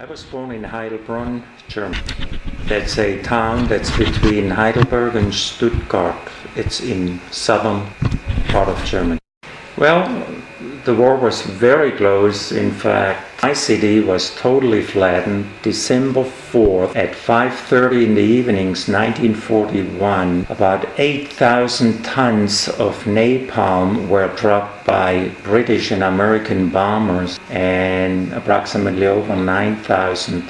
I was born in Heidelberg, Germany. That's a town that's between Heidelberg and Stuttgart. It's in southern part of Germany. Well, the war was very close. In fact, my city was totally flattened. December 4th at 5:30 in the evenings, 1941, about 8,000 tons of napalm were dropped by British and American bombers, and approximately over 9,000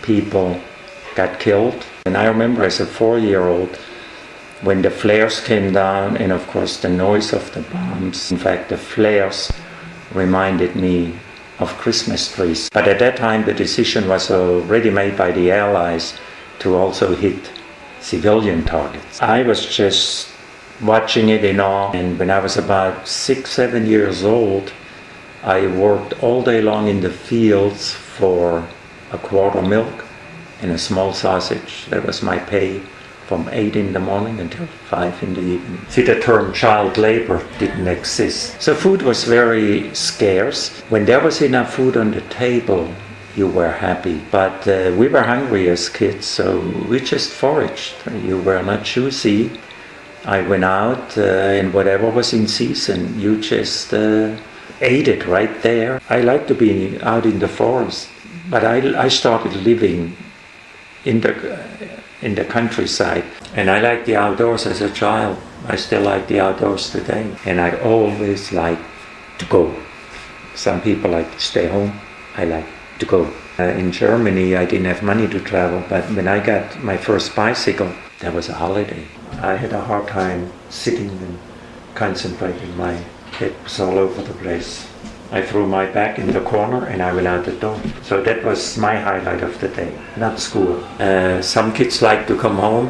people got killed. And I remember as a 4-year-old, when the flares came down, and of course the noise of the bombs. In fact, the flares reminded me of Christmas trees. But at that time, the decision was already made by the Allies to also hit civilian targets. I was just watching it in awe, and when I was about 6-7 years old, I worked all day long in the fields for a quart of milk and a small sausage. That was my pay, from 8 in the morning until 5 in the evening. See, the term child labor didn't exist. So food was very scarce. When there was enough food on the table, you were happy. But we were hungry as kids, so we just foraged. You were not choosy. I went out and whatever was in season, you just ate it right there. I like to be out in the forest, but I started living in the countryside, and I liked the outdoors as a child. I still like the outdoors today, and I always like to go. Some people like to stay home. I like to go. In Germany, I didn't have money to travel, but when I got my first bicycle, that was a holiday. I had a hard time sitting and concentrating. My head was all over the place. I threw my bag in the corner and I went out the door. So that was my highlight of the day, not school. Some kids like to come home.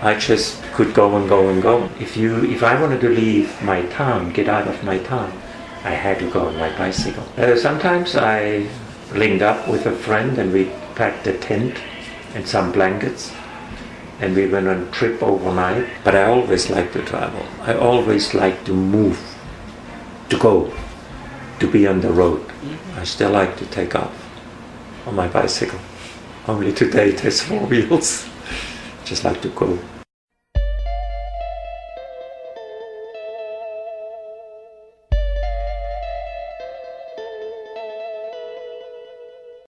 I just could go and go and go. If I wanted to leave my town, get out of my town, I had to go on my bicycle. Sometimes I linked up with a friend and we packed a tent and some blankets and we went on a trip overnight. But I always liked to travel. I always liked to move, to go, to be on the road. I still like to take off on my bicycle. Only today it has 4 wheels. Just like to go.